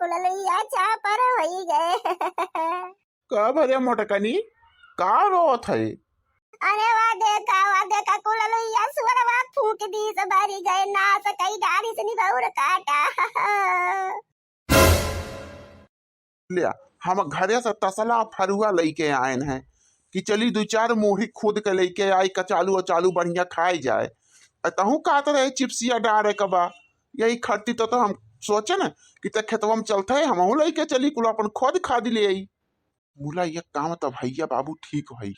कुललैया चा पर होई गए। का भरे मोटकनी का रोत है? अरे वाह देखा कुललैया सुअरवा फूक दी से भरी गए ना सकई डारी से निभौर काटा। लिया हम घरे से तसला फरुआ लेके आए हैं कि चली दो चार मुढ़ी खुद के लेके आई कचालू अचालू बढ़िया खाई जाए। तहू कात रहे चिप्सिया डारे कबा यही खट्टी तो हम सोचे न कि ते खेतवा में चलते है हम लेके चली कुल अपन खुद खाद ले आई। बोला ये काम तो भैया बाबू ठीक है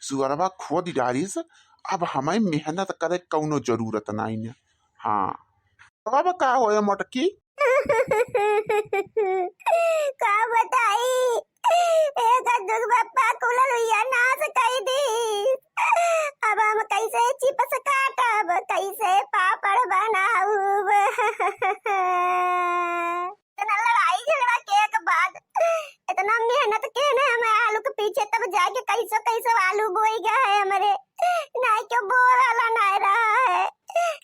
सुअरवा खुद डारी से अब हमें मेहनत करे कौनो जरूरत नहीं न। हाँ अब का हो मोटकी का बताई एक दुख बप्पा कुललैया नाश कई दी। अब हम कैसे चिप्स काटब कैसे पापड़ बनाऊब। इतना लड़ाई झगड़ा के बाद इतना मेहनत के ने हम आलू के पीछे तब जाके कैसे आलू बोई गया है हमारे नहीं क्यों बोला नहीं रहा है।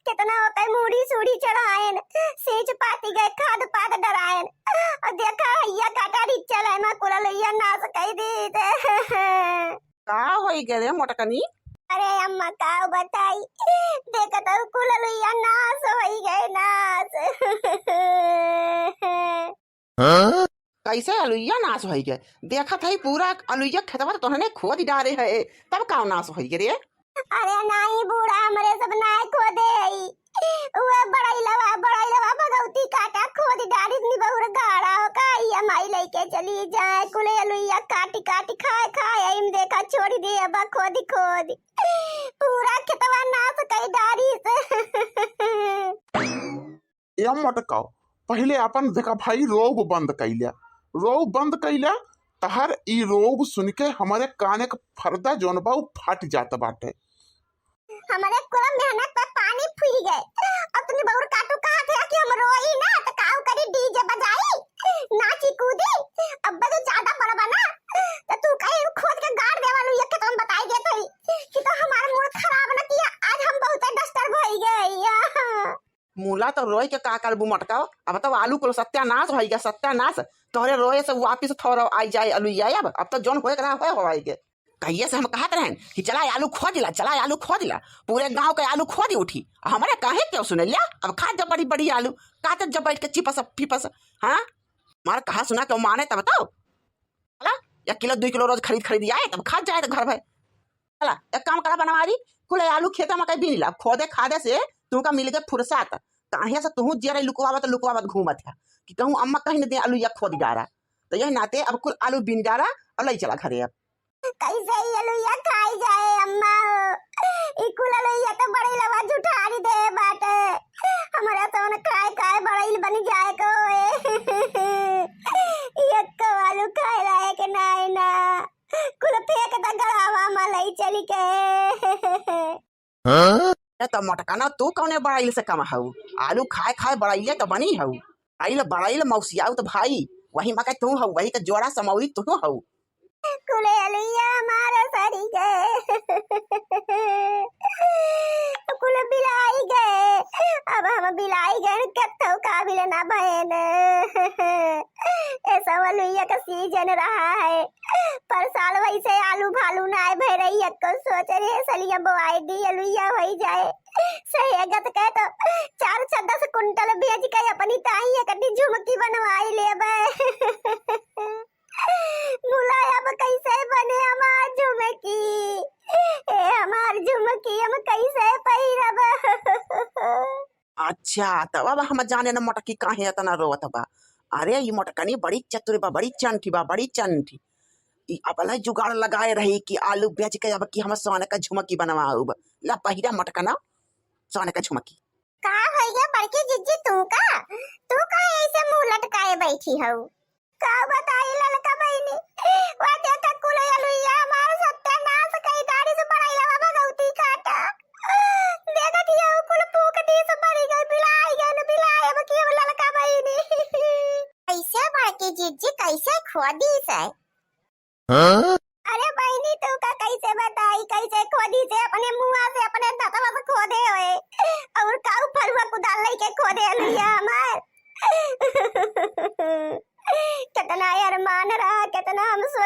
कितना होता है मूढ़ी सूढ़ी चढ़ाएन सेज पाती गए खाद पात डराएन और देखा हैया काटा रिचल है मैं कुललैया नाश कई दी। का होई गए मोटकनी? अरे अम्मा का बताई देखा तो कुललैया नाश होई गए नाश। कैसे अलुइया नाश होई गए? देखा था पूरा अलुइया खेतवा तो तोहने खोद डारे है तब का नाश होई गए रे? अरे नहीं बूढ़ा हमरे सब नाय खोदे आई वो बड़ाई लवा भगवती काटा खोद डारी नी बहुर गाड़ा हो का ये माई लेके चली जाए कुले अलुइया काटी खाए एम देखा छोड़ी दे अब खोदी पूरा खेतवा नाश कई डारी से। ये मोटकाओ पहले अपन देखा भाई रोब बंद कैला तहर ई रोब सुन के हमारे काने का फरदा जोन बा फट जाता बाटे। हमारे पूरा मेहनत पर पानी फूल गए अब तुमने बहुर काटू कहा थे कि हम रोई ना तो काऊ करी डीजे बजाई नाची कूदी अब तो ज्यादा बड़ा ना तो तू कहीं खोद के गाड़ दे वालू ये के तुम बताई दे थई कि तो हमारा मूड खराब ना किया आज हम बहुत डिस्टर्ब हो गए। मूला तो रोई के का करबू मटकाओ अब तो आलू को सत्यानाश होई गया सत्यानाश तोहरे रोए से वापिस थोड़ा आई जाए अलुइया अब तो जोन होए करा होई के कहिए से हम कहत रहन कि चला आलू खोद ला पूरे गांव के आलू खोदी उठी हमारे काहे क्यों सुने लिया अब खा जब बड़ी आलू काते जब बैठ के चिपस फिपस। हाँ मार कहा सुना क्यों माने तब बताओ चला 1 किलो 2 किलो रोज खरीद आए तब खा जाए तो घर में। चला एक काम करा बनवारी कुल आलू खेत में कहीं बीन ला खोदे खादे से तुमका मिल गए फुर्सत कहीं से तू जरा लुकवावत घूमत है कि कहूँ अम्मा कहीं न दे आलू या खोद डारा तो यही नाते अब कुल आलू बीन डारा और ले चला घरे। अब कैसे अलुइया खाई जाए अम्मा इकुल अलुइया तो बड़ी लवा जुठारी दे बाटे हमारा तो न खाए बड़ी बन जाए को ये को आलू खाए रहे के नहीं ना कुल फेंक द गड़ावा मलाई चली के। तो मटकाना तू कौने बड़ाइल से कम हऊ आलू खाए बड़ाइले तो बनी हऊ आइल बड़ाइल मौसियाऊ तो भाई वही मका तू हऊ वही का जोड़ा समौरी तू हऊ कुले अलुइया हमारे सरी गए कुल बिलाई गए अब हम बिलाई गए कत्थो काबिल ना बहन ऐसा अलुइया का सीजन रहा है पर साल वैसे आलू भालू ना आए भैरैया को सोच रहे सलिया बोआई दी अलुइया हो जाए सही गत कहे तो 4-10 कुंटल बेच के अपनी ताई कटी झुमकी बनवाई ले मुलाया अब कैसे बने हमार झुमकी हमार झुमकी हम कैसे पहिरब। अच्छा तब अब हम जाने न मोटकी काहे इतना रोवत बा। अरे ये मोटकनी बड़ी चतुर बा बड़ी चंठी ई अपना जुगाड़ लगाए रही कि आलू बेच के अब कि हम सोने का झुमकी बनवाऊब ला पहिरा मोटकना सोने का झुमकी। का हो गया बड़की जिज्जी तू का ऐसे मुंह लटकाए बैठी हऊ का बताई ललका बहनी वो देखा कुल अलुइया हमार सत्यानाश कई दाढ़ी से बड़ाई लवा भगवती काटा देखा कि वो कुल फूक दी से भरी गई बिलाई अब की ललका बहनी कैसे बड़की जिज्जी कैसे खोदी से। अरे बहनी तू का कैसे बताई कैसे खोदी से अपने मुंह से अपने दांतवा से खोदे होए और काऊ फरुआ कुदाल लेके खोदे अलुइया हमार।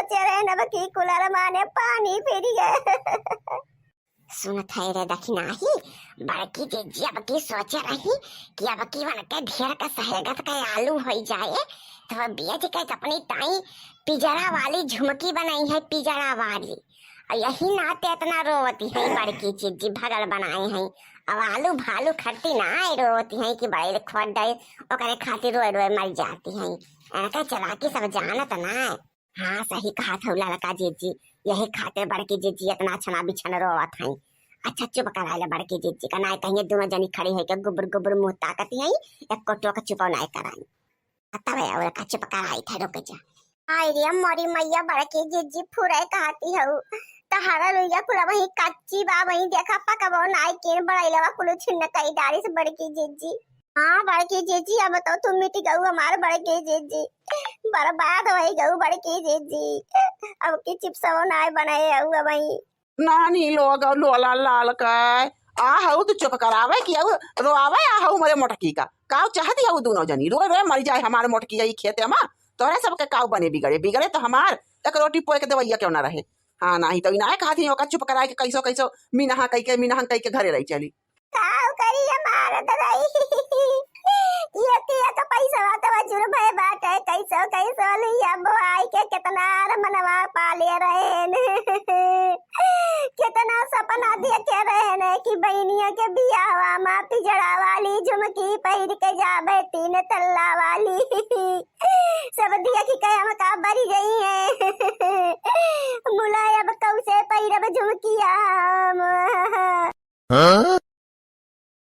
सोचे रहे न कि कूलर माने पानी फिर गए। सुनत है रे दखिनाही, बड़की जीजी अब की सोचे रही कि अब की बन के ढेर का सहेगत का आलू हो जाए तो बिया जी कहे अपनी ताई पिजरा वाली झुमकी बनाई है, पिजरा वाली। और यही नाते इतना रोवती है बड़की जीजी भगल बनाए हैं। अब आलू भालू खट्टी ना रोवती है कि बड़े खोट गए ओकरे खातिर रोए रोए मर जाती है। एनका चलाकी सब जानत ना। हाँ सही कहा था लड़का जीजी, यही खातिर बड़की जीजी इतना छना बिछन रोवत है। अच्छा चुप कराए बड़की जीजी का ना कहीं दोनों जनी खड़ी है के गुबर गुबर मुंह ताकती है, एक कोटो का चुप ना कराई तब है और का चुप कराई था। रुक जा आई रे मोरी मैया, बड़की जीजी फुरे कहती हूँ तहारा लुइया कुला वही कच्ची बा वही देखा पकबो नाई के बड़ाइलवा कुल छिन्न कई डाली से बड़की जीजी। हाँ बड़की जीजी अब तो तुम मिट गऊ हमारे बड़की जीजी, बर्बाद हो गऊ बड़की जीजी। अब की चिप्स वो नाई बनाए हुआ वही नानी लोग लोला लाल का आ हऊ तो चुप करावे कि रोआवे आ हऊ मरे मोटकी का काव चाहती हऊ दोनों जनी रोए रोए मर जाए हमारे मोटकी यही खेते मा तोरे सबके काव बने बिगड़े बिगड़े तो हमार एक रोटी पोए के देवैया क्यों ना रहे। हाँ नहीं तो ना कहती ओका चुप कराए के कैसो कैसो मीनहा कई के घरे रही चली काव करी हमारा दराई ये तो पैसा वाता वजूर भय बात है कैसो लिया बोआई के कितना मनवा पाले रहे कितना सपना देखे रहे कि बहनिया के बियाहवा माँ पिजड़ा वाली झुमकी पहिर के जाबे 3 तल्ला वाली सब दिया कि कहे हम का बरी गई है मुलायब कौ से पहिरब झुमकिया।